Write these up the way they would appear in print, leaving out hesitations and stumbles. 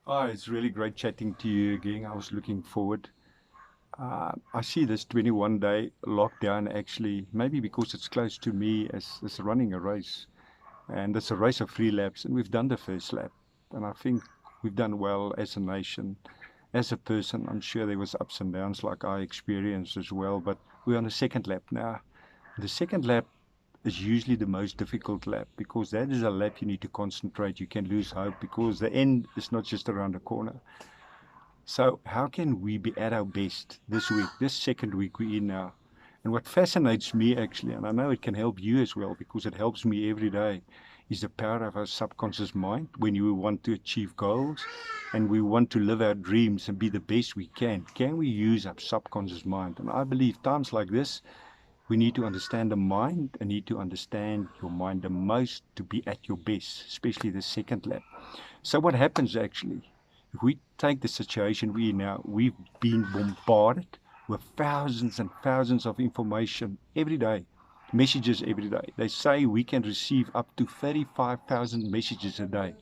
Oh, it's really great chatting to you again. I was looking forward. I see this 21-day lockdown actually, maybe because it's close to me as running a race. And it's a race of 3 laps, and we've done the first lap. And I think we've done well as a nation. As a person, I'm sure there was ups and downs like I experienced as well, but we're on the second lap now. The second lap is usually the most difficult lap because that is a lap you need to concentrate. You can lose hope because the end is not just around the corner. So how can we be at our best this week, this second week we're in now? And what fascinates me actually, and I know it can help you as well because it helps me every day, is the power of our subconscious mind when we want to achieve goals and we want to live our dreams and be the best we can. Can we use our subconscious mind? And I believe times like this, we need to understand the mind and need to understand your mind the most to be at your best, especially the second lap. So what happens actually? If we take the situation we now, we've been bombarded with thousands and thousands of information every day, messages every day. They say we can receive up to 35,000 messages a day.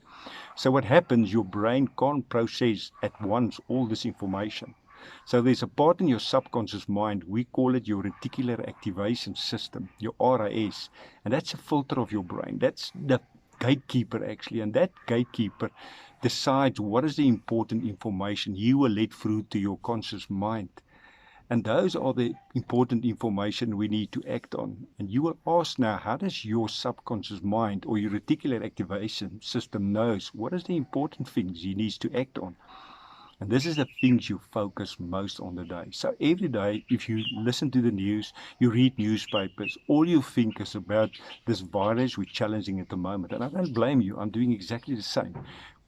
So what happens, your brain can't process at once all this information. So there's a part in your subconscious mind, we call it your reticular activation system, your RAS, and that's a filter of your brain. That's the gatekeeper actually, and that gatekeeper decides what is the important information you will let through to your conscious mind. And those are the important information we need to act on. And you will ask now, how does your subconscious mind or your reticular activation system knows what is the important things he needs to act on? And this is the things you focus most on the day. So every day, if you listen to the news, you read newspapers, all you think is about this virus we're challenging at the moment. And I don't blame you. I'm doing exactly the same.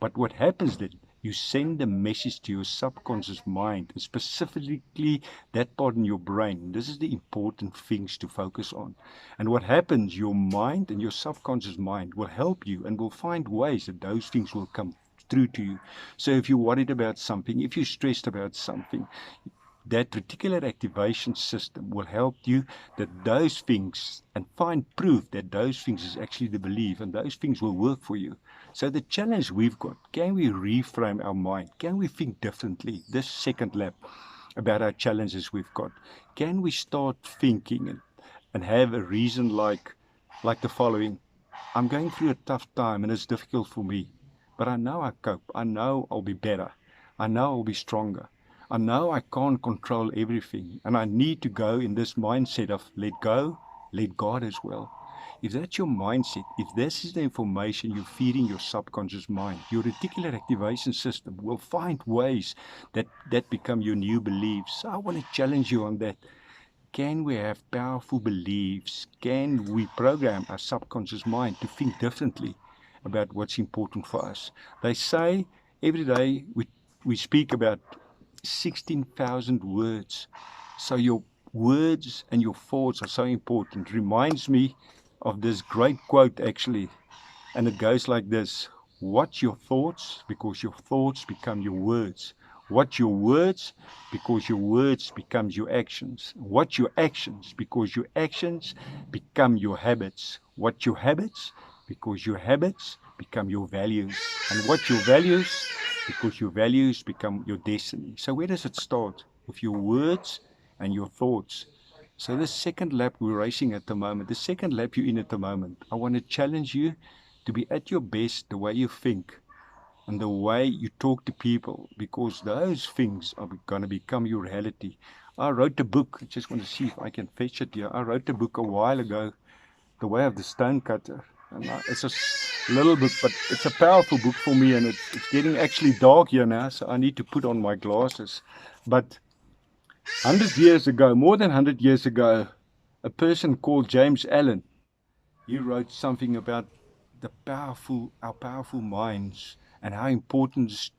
But what happens then? You send a message to your subconscious mind, and specifically that part in your brain. This is the important things to focus on. And what happens, your mind and your subconscious mind will help you and will find ways that those things will come through to you. So if you're worried about something, if you're stressed about something, that reticular activation system will help you that those things and find proof that those things is actually the belief and those things will work for you. So the challenge we've got, can we reframe our mind? Can we think differently this second lap about our challenges we've got? Can we start thinking and have a reason like the following? I'm going through a tough time and it's difficult for me, but I know I cope. I know I'll be better. I know I'll be stronger. I know I can't control everything, and I need to go in this mindset of let go, let God as well. If that's your mindset, if this is the information you're feeding your subconscious mind, your reticular activation system will find ways that become your new beliefs. So I want to challenge you on that. Can we have powerful beliefs? Can we program our subconscious mind to think differently about what's important for us? They say every day we speak about 16,000 words. So your words and your thoughts are so important. Reminds me of this great quote actually, and it goes like this: watch your thoughts because your thoughts become your words. Watch your words because your words becomes your actions. Watch your actions because your actions become your habits. Watch your habits because your habits become your values. And watch your values because your values become your destiny. So where does it start? With your words and your thoughts. So this second lap we're racing at the moment, the second lap you're in at the moment, I want to challenge you to be at your best the way you think and the way you talk to people, because those things are going to become your reality. I wrote a book. I just want to see if I can fetch it here. I wrote a book a while ago, The Way of the Stonecutter. And it's a little book, but it's a powerful book for me, and it's getting actually dark here now, so I need to put on my glasses. But 100 years ago, more than 100 years ago, a person called James Allen, he wrote something about our powerful minds and how important it is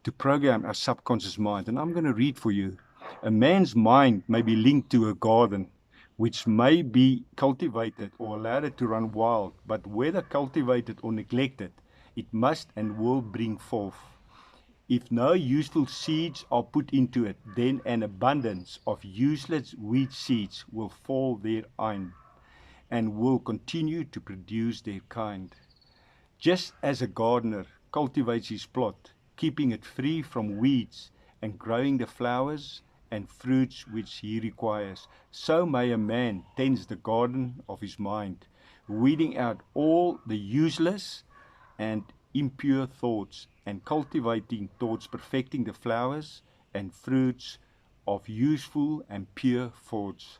to program our subconscious mind. And I'm going to read for you. A man's mind may be linked to a garden, which may be cultivated or allowed it to run wild, but whether cultivated or neglected, it must and will bring forth. If no useful seeds are put into it, then an abundance of useless weed seeds will fall therein and will continue to produce their kind. Just as a gardener cultivates his plot, keeping it free from weeds, and growing the flowers and fruits which he requires. So may a man tend the garden of his mind, weeding out all the useless and impure thoughts, and cultivating thoughts, perfecting the flowers and fruits of useful and pure thoughts.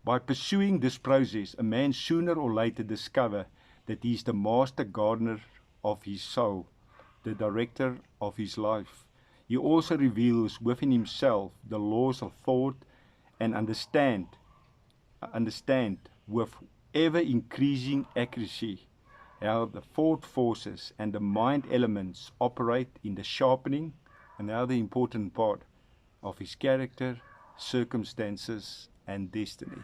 By pursuing this process, a man sooner or later discover that he is the master gardener of his soul, the director of his life. He also reveals within himself the laws of thought and understand with ever increasing accuracy how the thought forces and the mind elements operate in the sharpening, and now the important part, of his character, circumstances, and destiny.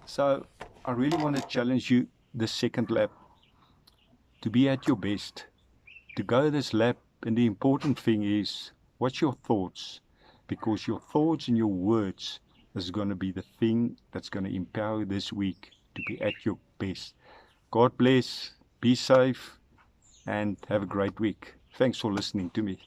So I really want to challenge you this second lap to be at your best, to go this lap. And the important thing is, what's your thoughts? Because your thoughts and your words is going to be the thing that's going to empower this week to be at your best. God bless, be safe, and have a great week. Thanks for listening to me.